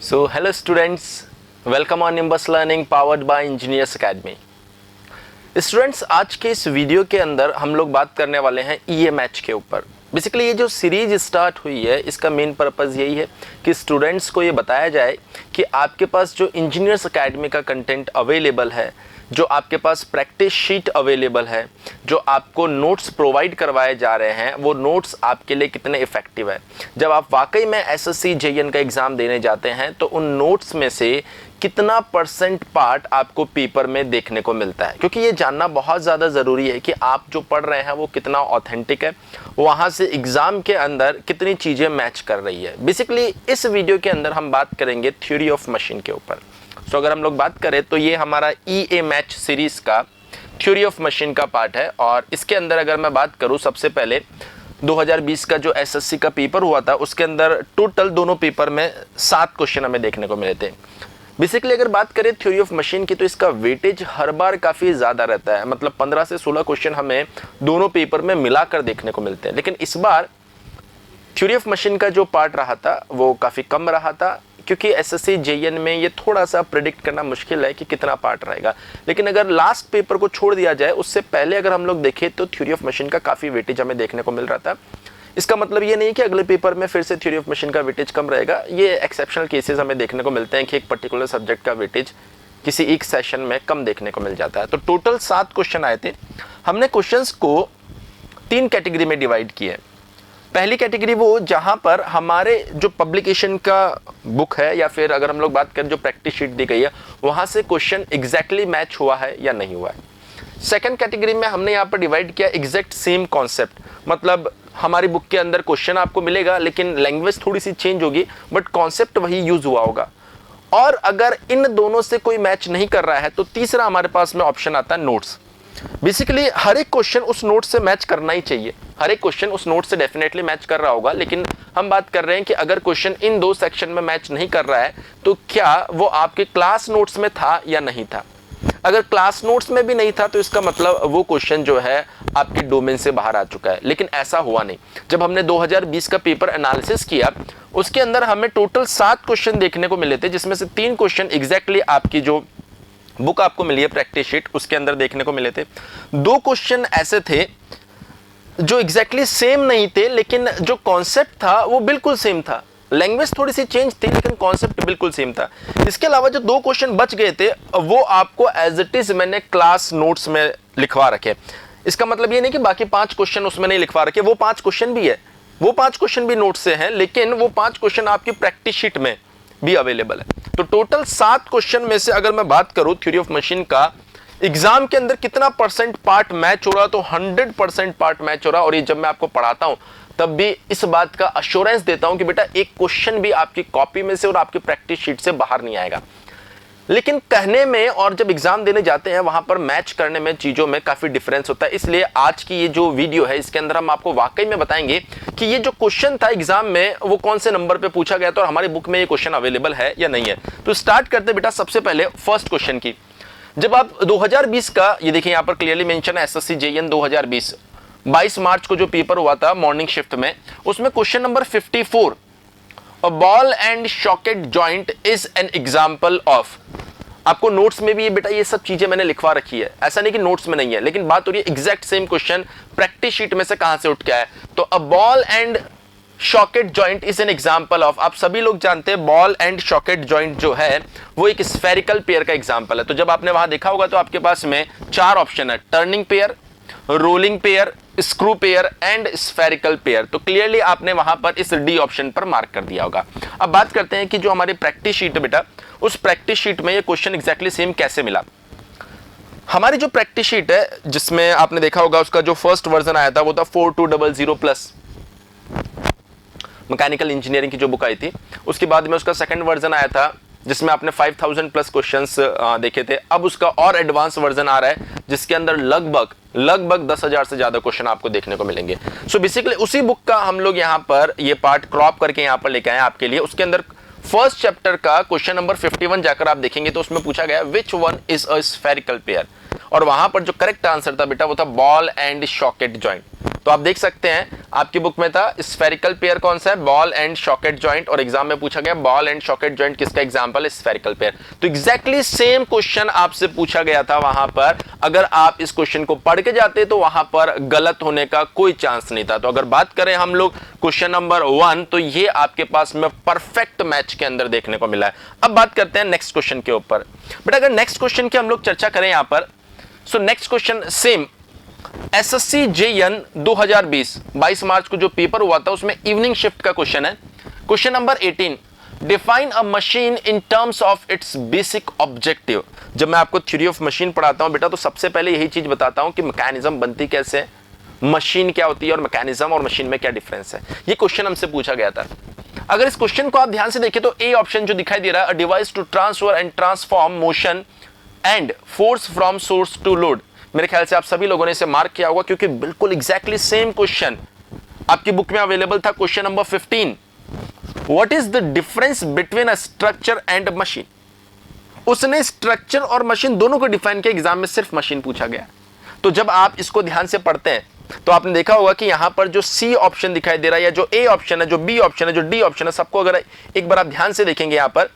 So hello students, welcome on Nimbus Learning powered by Engineers Academy। Students, आज के इस video के अंदर हम लोग बात करने वाले हैं ईए मैच के ऊपर। बेसिकली ये जो सीरीज स्टार्ट हुई है इसका मेन पर्पज़ यही है कि स्टूडेंट्स को ये बताया जाए कि आपके पास जो इंजीनियर्स एकेडमी का कंटेंट अवेलेबल है, जो आपके पास प्रैक्टिस शीट अवेलेबल है, जो आपको नोट्स प्रोवाइड करवाए जा रहे हैं, वो नोट्स आपके लिए कितने इफ़ेक्टिव है। जब आप वाकई में एसएससी जेईएन का एग्ज़ाम देने जाते हैं तो उन नोट्स में से कितना % पार्ट आपको पेपर में देखने को मिलता है, क्योंकि ये जानना बहुत ज़्यादा ज़रूरी है कि आप जो पढ़ रहे हैं वो कितना ऑथेंटिक है, वहाँ से एग्ज़ाम के अंदर कितनी चीज़ें मैच कर रही है। बेसिकली इस वीडियो के अंदर हम बात करेंगे थ्योरी ऑफ मशीन के ऊपर। तो अगर हम लोग बात करें तो ये हमारा ईए मैच सीरीज़ का थ्योरी ऑफ मशीन का पार्ट है। और इसके अंदर अगर मैं बात करूँ, सबसे पहले 2020 का जो एसएससी का पेपर हुआ था उसके अंदर टोटल दोनों पेपर में 7 क्वेश्चन हमें देखने को मिले थे। बेसिकली अगर बात करें थ्योरी ऑफ मशीन की तो इसका वेटेज हर बार काफ़ी ज़्यादा रहता है, मतलब 15 से 16 क्वेश्चन हमें दोनों पेपर में मिलाकर देखने को मिलते हैं। लेकिन इस बार थ्योरी ऑफ मशीन का जो पार्ट रहा था वो काफ़ी कम रहा था, क्योंकि एसएससी जेईएन में ये थोड़ा सा प्रेडिक्ट करना मुश्किल है कि कितना पार्ट रहेगा। लेकिन अगर लास्ट पेपर को छोड़ दिया जाए, उससे पहले अगर हम लोग देखें तो थ्योरी ऑफ मशीन का काफ़ी वेटेज हमें देखने को मिल रहा था। इसका मतलब ये नहीं कि अगले पेपर में फिर से थ्योरी ऑफ मशीन का वेटेज कम रहेगा। ये एक्सेप्शनल केसेस हमें देखने को मिलते हैं कि एक पर्टिकुलर सब्जेक्ट का वेटेज किसी एक सेशन में कम देखने को मिल जाता है। तो टोटल 7 क्वेश्चन आए थे। हमने क्वेश्चंस को 3 कैटेगरी में डिवाइड किए। पहली कैटेगरी वो जहां पर हमारे जो पब्लिकेशन का बुक है या फिर अगर हम लोग बात करें जो प्रैक्टिस शीट दी गई है वहां से क्वेश्चन एग्जैक्टली मैच हुआ है या नहीं हुआ है। सेकंड कैटेगरी में हमने यहाँ पर डिवाइड किया एग्जैक्ट सेम कॉन्सेप्ट, मतलब हमारी बुक के अंदर क्वेश्चन आपको मिलेगा लेकिन लैंग्वेज थोड़ी सी चेंज होगी बट कॉन्सेप्ट वही यूज हुआ होगा। और अगर इन दोनों से कोई मैच नहीं कर रहा है तो तीसरा हमारे पास में ऑप्शन आता है नोट्स। बेसिकली हर एक क्वेश्चन उस नोट से मैच करना ही चाहिए, हर एक क्वेश्चन उस नोट से डेफिनेटली मैच कर रहा होगा। लेकिन हम बात कर रहे हैं कि अगर क्वेश्चन इन 2 सेक्शन में मैच नहीं कर रहा है तो क्या वो आपके क्लास नोट्स में था या नहीं था। अगर क्लास नोट्स में भी नहीं था तो इसका मतलब वो क्वेश्चन जो है आपके डोमेन से बाहर आ चुका है। लेकिन ऐसा हुआ नहीं। जब हमने 2020 का पेपर एनालिसिस किया उसके अंदर हमें टोटल 7 क्वेश्चन देखने को मिले थे, जिसमें से 3 क्वेश्चन एग्जैक्टली आपकी जो बुक आपको मिली है प्रैक्टिस शीट उसके अंदर देखने को मिले थे। 2 क्वेश्चन ऐसे थे जो एग्जैक्टली सेम नहीं थे, लेकिन जो कॉन्सेप्ट था वो बिल्कुल सेम था। लैंग्वेज थोड़ी सी चेंज थी लेकिन कॉन्सेप्ट बिल्कुल सेम था। इसके अलावा जो 2 क्वेश्चन बच गए थे वो आपको एज इट इज मैंने क्लास नोट्स में लिखवा रखे। इसका मतलब ये नहीं कि बाकी 5 क्वेश्चन उसमें नहीं लिखवा रखे, वो 5 क्वेश्चन भी है, वो 5 क्वेश्चन भी नोट से हैं, लेकिन वो 5 क्वेश्चन आपकी प्रैक्टिस शीट में भी अवेलेबल है। तो टोटल 7 क्वेश्चन में से अगर मैं बात करूं थ्योरी ऑफ मशीन का एग्जाम के अंदर कितना % पार्ट मैच हो रहा, तो 100% पार्ट मैच हो रहा। और ये जब मैं आपको पढ़ाता हूं तब भी इस बात का अश्योरेंस देता हूं कि बेटा एक क्वेश्चन भी आपकी कॉपी में से और आपकी प्रैक्टिस शीट से बाहर नहीं आएगा। लेकिन कहने में और जब एग्जाम देने जाते हैं वहां पर मैच करने में चीजों में काफी डिफरेंस होता है। इसलिए आज की ये जो वीडियो है इसके अंदर हम आपको वाकई में बताएंगे कि ये जो क्वेश्चन था एग्जाम में वो कौन से नंबर पे पूछा गया था और हमारी बुक में ये क्वेश्चन अवेलेबल है या नहीं है। तो स्टार्ट करते बेटा सबसे पहले फर्स्ट क्वेश्चन की। जब आप 2020 का ये देखिए यहाँ पर क्लियरली मेंशन है एसएससी जेईएन 2020 22 मार्च को जो पेपर हुआ था मॉर्निंग शिफ्ट में, उसमें question number 54 a ball and socket joint is an example of. आपको नोट्स में भी ये बेटा ये सब चीजें मैंने लिखवा रखी है, ऐसा नहीं कि नोट्स में नहीं है, लेकिन बात हो रही है exact same question practice sheet में से कहां से उठ के आया। तो a ball and socket joint is an example of. आप सभी लोग जानते हैं बॉल एंड सॉकेट जॉइंट जो है वो एक स्फेरिकल पेयर का एग्जांपल है। तो जब आपने वहां देखा होगा तो आपके पास में 4 ऑप्शन है, turning pair, rolling pair, screw pair and spherical pair. तो क्लियरली आपने वहां पर इस डी ऑप्शन पर मार्क कर दिया होगा। अब बात करते हैं कि जो हमारी प्रैक्टिस शीट है बेटा, उस प्रैक्टिस शीट में ये क्वेश्चन एग्जैक्टली सेम कैसे मिला। हमारी जो प्रैक्टिस शीट है जिसमें आपने देखा होगा उसका जो फर्स्ट वर्जन आया था वो था 4200 प्लस मैकेनिकल इंजीनियरिंग की जो बुक आई थी। उसके बाद में उसका सेकंड वर्जन आया था जिसमें आपने 5000 प्लस क्वेश्चंस देखे थे। अब उसका और एडवांस वर्जन आ रहा है जिसके अंदर लगभग 10,000 से ज्यादा क्वेश्चन आपको देखने को मिलेंगे। सो बेसिकली उसी बुक का हम लोग यहाँ पर ये पार्ट क्रॉप करके यहाँ पर लेके आए आपके लिए। उसके अंदर फर्स्ट चैप्टर का क्वेश्चन नंबर 51 जाकर आप देखेंगे तो उसमें पूछा गया which one is a spherical pair, और वहां पर जो करेक्ट आंसर था बेटा वो था बॉल एंड सॉकेट जॉइंट। तो आप देख सकते हैं आपकी बुक में था स्फेरिकल पेयर कौन सा है, बॉल एंड सॉकेट जॉइंट, और एग्जाम में पूछा गया बॉल एंड सॉकेट जॉइंट किसका एग्जांपल है, स्फेरिकल पेयर। तो एग्जैक्टली सेम क्वेश्चन आपसे पूछा गया था वहां पर, अगर आप इस क्वेश्चन को पढ़ के जाते तो वहां पर गलत होने का कोई चांस नहीं था। तो अगर बात करें हम लोग क्वेश्चन नंबर 1, तो ये आपके पास में परफेक्ट मैच के अंदर देखने को मिला है। अब बात करते हैं नेक्स्ट क्वेश्चन के ऊपर। बट अगर नेक्स्ट क्वेश्चन की हम लोग चर्चा करें यहां पर, so next question same SSC JE 2020 22 मार्च को जो पेपर हुआ था उसमें इवनिंग शिफ्ट का क्वेश्चन है। Question number 18, define a machine in terms of its basic objective. जब मैं आपको थ्योरी ऑफ मशीन पढ़ाता हूं बेटा, तो सबसे पहले यही चीज बताता हूं कि मैकेनिज्म बनती कैसे है, मशीन क्या होती है और मैकेनिज्म और मशीन में क्या डिफरेंस है। ये क्वेश्चन हमसे पूछा गया था। अगर इस क्वेश्चन को आप ध्यान से देखें तो ए ऑप्शन जो दिखाई दे रहा है, a device to transfer and transform motion and force from source to load, मेरे ख्याल से आप सभी लोगों ने इसे मार्क किया होगा, क्योंकि बिल्कुल एग्जैक्टली सेम क्वेश्चन आपकी बुक में अवेलेबल था। Question number 15, what is the difference between a structure and machine. उसने स्ट्रक्चर और मशीन दोनों को डिफाइन किया, एग्जाम में सिर्फ मशीन पूछा गया। तो जब आप इसको ध्यान से पढ़ते हैं तो आपने देखा होगा कि यहां पर जो सी ऑप्शन दिखाई दे रहा है, या जो ए ऑप्शन है, जो बी ऑप्शन है, जो डी ऑप्शन है, सबको अगर एक बार आप ध्यान से देखेंगे यहां पर,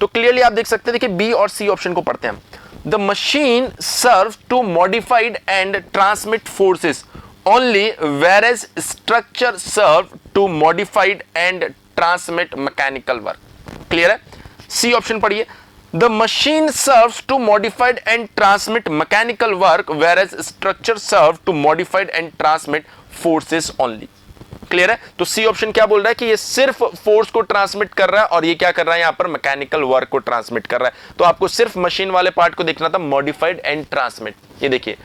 तो क्लियरली आप देख सकते हैं। देखिए बी और सी ऑप्शन को पढ़ते हैं। The machine serves to modified and transmit forces only, whereas structure serve to modified and transmit mechanical work. Clear है? C ऑप्शन पढ़िए। The machine serves to modified and transmit mechanical work, whereas structure serve to modified and transmit forces only. Clear है? तो C option क्या बोल रहा है कि ये सिर्फ फोर्स को ट्रांसमिट कर रहा है, और ये क्या कर रहा है, यहां पर मैकेनिकल वर्क को ट्रांसमिट कर रहा है। तो आपको सिर्फ मशीन वाले पार्ट को देखना था, मॉडिफाइड एंड ट्रांसमिट। ये देखिए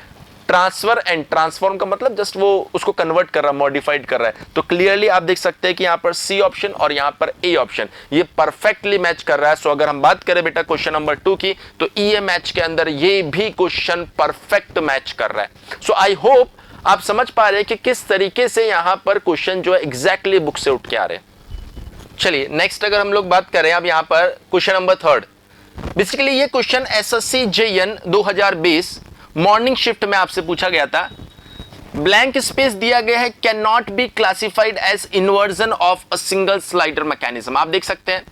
ट्रांसफर एंड ट्रांसफॉर्म का मतलब जस्ट वो उसको कन्वर्ट कर रहा है, मॉडिफाइड कर रहा है। तो क्लियरली आप देख सकते हैं कि यहां पर सी ऑप्शन और यहां पर ए ऑप्शन ये परफेक्टली मैच कर रहा है। सो अगर हम बात करें बेटा क्वेश्चन नंबर 2 की, तो ई मैच के अंदर ये भी क्वेश्चन परफेक्ट मैच कर रहा है। सो आई होप आप समझ पा रहे हैं कि किस तरीके से यहां पर क्वेश्चन जो है एग्जैक्टली बुक से उठ के आ रहे हैं। चलिए नेक्स्ट अगर हम लोग बात करें अब यहां पर क्वेश्चन नंबर 3, बेसिकली ये question SSC JE 2020 morning shift में आपसे पूछा गया था। ब्लैंक स्पेस दिया गया है, can not be classified as inversion of a single slider mechanism. आप देख सकते हैं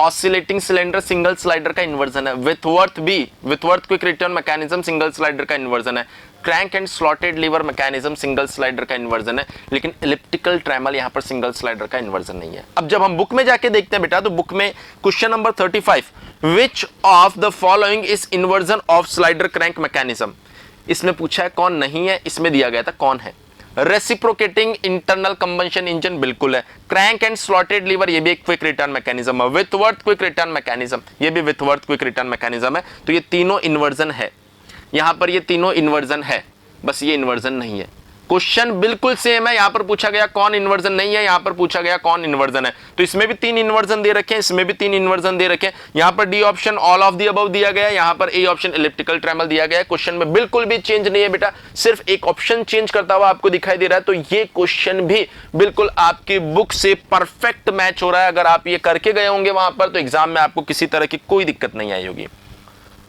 ऑसिलेटिंग सिलेंडर सिंगल स्लाइडर का इन्वर्जन है, विथवर्थ बी Whitworth quick return mechanism single slider का इन्वर्जन है, crank and slotted lever mechanism single slider का इन्वर्जन है, लेकिन इलिप्टिकल ट्रेमल यहां पर सिंगल स्लाइडर का इन्वर्जन नहीं है। अब जब हम बुक में जाके देखते हैं बेटा, तो बुक में question number 35, which of the following is inversion of slider crank mechanism, इसमें पूछा है कौन नहीं है, इसमें दिया गया था कौन है। रेसिप्रोकेटिंग इंटरनल कंबंशन इंजन बिल्कुल है, क्रैंक एंड स्लॉटेड लीवर ये भी एक क्विक रिटर्न मैकेनिज्म है, विथवर्थ क्विक रिटर्न मैकेनिज्म ये भी विथवर्थ क्विक रिटर्न मैकेनिज्म है। तो ये तीनों इन्वर्जन है, यहां पर ये तीनों इन्वर्जन है, बस ये इन्वर्जन नहीं है। क्वेश्चन बिल्कुल सेम है, यहां पर पूछा गया कौन इन्वर्जन नहीं है, यहां पर पूछा गया कौन इन्वर्जन है। तो इसमें भी 3 इन्वर्जन दे रखे हैं, इसमें भी 3 इन्वर्जन दे रखे हैं। यहां पर D option all of the above दिया गया है, यहां पर ए ऑप्शन इलिप्टिकल ट्रेमल दिया गया है। क्वेश्चन में बिल्कुल भी चेंज नहीं है बेटा, सिर्फ एक ऑप्शन चेंज करता हुआ आपको दिखाई दे रहा है। तो ये क्वेश्चन भी बिल्कुल आपकी बुक से परफेक्ट मैच हो रहा है। अगर आप ये करके गए होंगे वहां पर, तो एग्जाम में आपको किसी तरह की कोई दिक्कत नहीं आई होगी।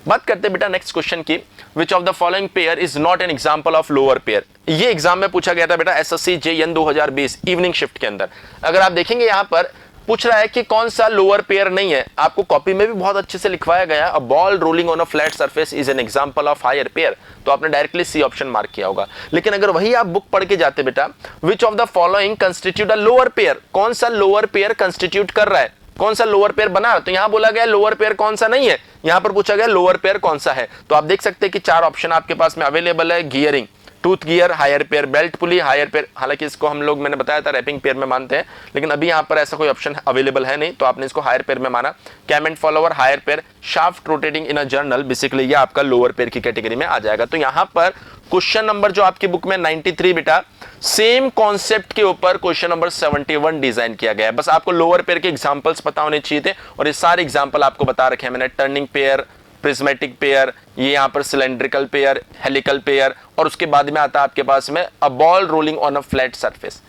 बात करते हैं बेटा नेक्स्ट क्वेश्चन की, which of the following pair is not an example of lower pair. ये एग्जाम में पूछा गया था बेटा एसएससी जेएन 2020 इवनिंग शिफ्ट के अंदर। अगर आप देखेंगे यहां पर पूछ रहा है कि कौन सा लोअर पेयर नहीं है, आपको कॉपी में भी बहुत अच्छे से लिखवाया गया, a ball rolling on a flat surface is an example of higher pair, तो आपने डायरेक्टली सी ऑप्शन मार्क किया होगा। लेकिन अगर वही आप बुक पढ़ के जाते बेटा, which of the following constitute a lower pair, कौन सा लोअर पेयर कंस्टिट्यूट कर रहा है, कौन सा लोअर पेयर बना, तो यहां बोला गया लोअर पेयर कौन सा नहीं है, यहां पर पूछा गया लोअर पेयर कौन सा है। तो आप देख सकते हैं कि 4 ऑप्शन आपके पास में अवेलेबल है, gearing, tooth gear, higher pair, belt pulley, higher pair. हालांकि इसको हम लोग मैंने बताया था रैपिंग पेयर में मानते हैं, लेकिन अभी यहां पर ऐसा कोई ऑप्शन अवेलेबल है नहीं, तो आपने इसको हायर पेयर में माना। Cam and follower, higher pair, shaft rotating in a journal, basically ये आपका लोअर पेयर की कैटेगरी में आ जाएगा। तो यहां पर क्वेश्चन नंबर जो आपकी बुक में 93 बेटा, सेम कॉन्सेप्ट के ऊपर क्वेश्चन नंबर 71 डिजाइन किया गया है। बस आपको लोअर पेयर के एग्जांपल्स पता होने चाहिए थे, और ये सारे एग्जांपल आपको बता रखे हैं मैंने। टर्निंग पेयर, प्रिज्मेटिक पेयर, ये यहां पर सिलेंड्रिकल पेयर, हेलिकल पेयर, और उसके बाद में आता है आपके पास में अ ball rolling on a flat surface.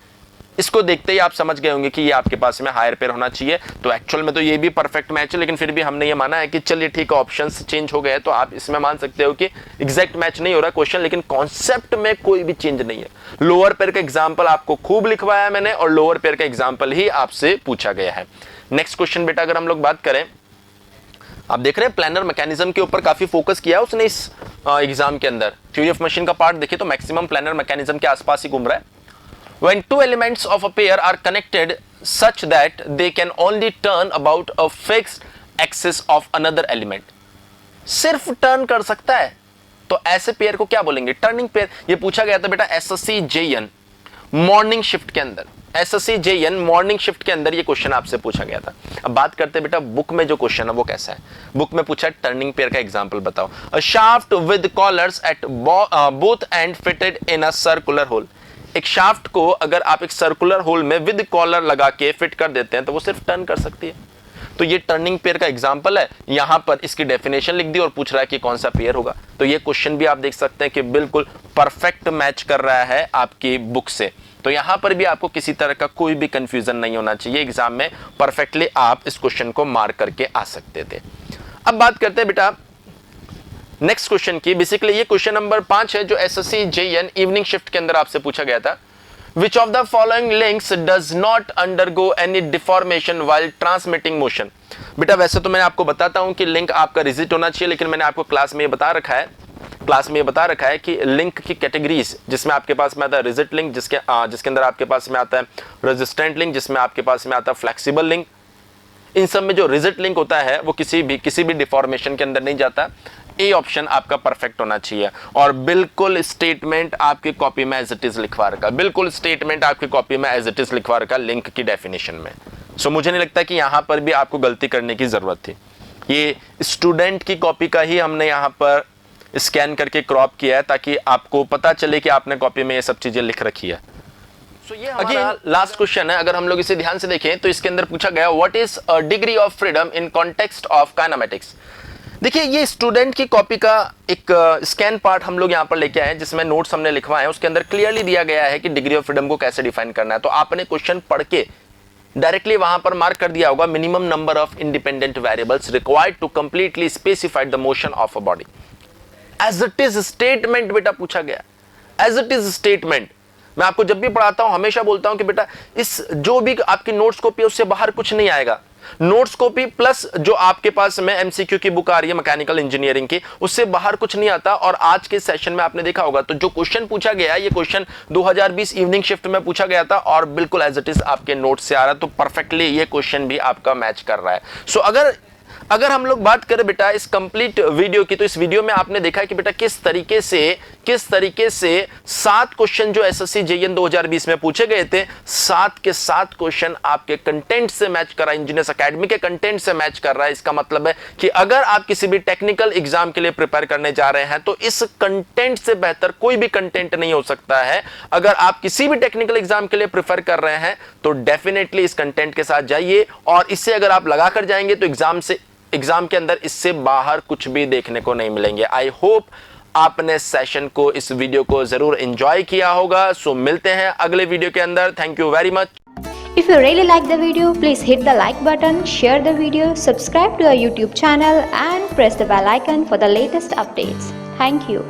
इसको देखते ही आप समझ गए होंगे कि ये आपके पास में हायर पेयर होना चाहिए। तो एक्चुअल में तो ये भी परफेक्ट मैच है, लेकिन फिर भी हमने ये माना है कि चलिए ठीक है, ऑप्शंस चेंज हो गए तो आप इसमें मान सकते हो कि एग्जैक्ट मैच नहीं हो रहा क्वेश्चन, लेकिन कॉन्सेप्ट में कोई भी चेंज नहीं है। लोअर पेयर का एग्जाम्पल आपको खूब लिखवाया मैंने और लोअर पेयर का एग्जाम्पल ही आपसे पूछा गया है। नेक्स्ट क्वेश्चन बेटा अगर हम लोग बात करें, आप देख रहे हैं प्लानर मैकेनिज्म के ऊपर काफी फोकस किया उसने इस एग्जाम के अंदर। थ्योरी ऑफ मशीन का पार्ट देखिए तो मैक्सिमम प्लानर मैकेनिज्म के आसपास ही घूम रहा है। When two elements of a pair are connected such that they can only turn about a fixed axis of another element, सिर्फ टर्न कर सकता है तो ऐसे पेयर को क्या बोलेंगे? Turning pair. ये पूछा गया था बेटा एसएससी जेएन मॉर्निंग शिफ्ट के अंदर, एसएससी जेएन मॉर्निंग शिफ्ट के अंदर ये क्वेश्चन आपसे पूछा गया था। अब बात करते हैं बेटा बुक में जो क्वेश्चन है वो कैसा है। बुक में पूछा टर्निंग पेयर का एग्जांपल बताओ। A shaft with collars at both end fitted in a circular hole, एक शाफ्ट को अगर आप एक सर्कुलर होल में विद कॉलर लगा के फिट कर देते हैं तो वो सिर्फ टर्न कर सकती है। तो ये टर्निंग पेयर का एग्जांपल है। यहां पर इसकी डेफिनेशन लिख दी और पूछ रहा है कि कौन सा पेयर होगा। तो ये क्वेश्चन भी आप देख सकते हैं कि बिल्कुल परफेक्ट मैच कर रहा है आपकी बुक से। तो यहां पर भी आपको किसी तरह का कोई भी कंफ्यूजन नहीं होना चाहिए, एग्जाम में परफेक्टली आप इस क्वेश्चन को मार्क करके आ सकते थे। अब बात करते हैं बेटा नेक्स्ट क्वेश्चन की। बेसिकली ये क्वेश्चन नंबर 5 है जो एसएससी जेएन इवनिंग शिफ्ट के अंदर आपसे पूछा गया था। Which of the following links does not undergo any deformation while transmitting motion? बेटा वैसे तो मैं आपको बताता हूं कि लिंक आपका रिजिट होना चाहिए, लेकिन मैंने आपको क्लास में ये बता रखा है कि लिंक की कैटेगरीज जिसमें आपके पास में आता है रिजिट लिंक, जिसके अंदर आपके पास में आता है रेजिस्टेंट लिंक, जिसमें आपके पास में आता है फ्लेक्सिबल लिंक। इन सब में जो रिजिट लिंक होता है वो किसी भी डिफॉर्मेशन के अंदर नहीं जाता। ए ऑप्शन आपका परफेक्ट होना चाहिए और बिल्कुल स्टेटमेंट आपकी कॉपी में एज इट इज लिखवा रखा, बिल्कुल स्टेटमेंट आपकी कॉपी में एज इट इज लिखवा रखा लिंक की डेफिनेशन में। सो मुझे नहीं लगता कि यहां पर भी आपको गलती करने की जरूरत थी। ये स्टूडेंट की कॉपी का ही हमने यहां पर स्कैन करके क्रॉप किया है ताकि आपको पता चले कि आपने कॉपी में ये सब चीजें लिख रखी है। ये हमारा लास्ट क्वेश्चन है। अगर हम लोग इसे ध्यान से देखें तो इसके अंदर पूछा गया what is a degree of freedom in context of kinematics. देखिए ये स्टूडेंट की कॉपी का एक स्कैन पार्ट हम लोग यहां पर लेके आए हैं जिसमें नोट्स हमने लिखवाए हैं। उसके अंदर क्लियरली दिया गया है कि डिग्री ऑफ फ्रीडम को कैसे डिफाइन करना है। तो आपने क्वेश्चन पढ़ के डायरेक्टली वहां पर मार्क कर दिया होगा minimum number of independent variables required to completely specified the motion of a body. As it is statement बेटा पूछा गया, एज इट इज स्टेटमेंट। मैं आपको जब भी पढ़ाता हूं हमेशा बोलता हूं कि बेटा इस जो भी आपकी नोट्स कॉपी है उससे बाहर कुछ नहीं आएगा। नोट्स कॉपी प्लस जो आपके पास में एमसीक्यू की बुक आ रही है मैकेनिकल इंजीनियरिंग की, उससे बाहर कुछ नहीं आता। और आज के सेशन में आपने देखा होगा तो जो क्वेश्चन पूछा गया है ये क्वेश्चन 2020 इवनिंग शिफ्ट में पूछा गया था और बिल्कुल एज इट इज आपके नोट्स से आ रहा है। तो परफेक्टली ये क्वेश्चन भी आपका मैच कर रहा है। सो अगर हम लोग बात करें बेटा इस कंप्लीट वीडियो की, तो इस वीडियो में आपने देखा है कि बेटा किस तरीके से 7 क्वेश्चन जो एसएससी जेईएन 2020 में पूछे गए थे, 7 के 7 क्वेश्चन आपके कंटेंट से मैच कर रहा है, इंजीनियर्स एकेडमी के कंटेंट से मैच कर रहा है। इसका मतलब है कि अगर आप किसी भी टेक्निकल एग्जाम के लिए प्रिपेयर करने जा रहे हैं तो इस कंटेंट से बेहतर कोई भी कंटेंट नहीं हो सकता है। अगर आप किसी भी टेक्निकल एग्जाम के लिए प्रिपेयर कर रहे हैं तो डेफिनेटली इस कंटेंट के साथ जाइए और इससे अगर आप लगाकर जाएंगे तो एग्जाम के अंदर इससे बाहर कुछ भी देखने को नहीं मिलेंगे। आई होप आपने सेशन को, इस वीडियो को जरूर एंजॉय किया होगा। सो मिलते हैं अगले वीडियो के अंदर। Thank you very much. If you really like the video, please hit the like button, share the video, subscribe to our YouTube channel and press the bell icon for the latest updates. Thank you.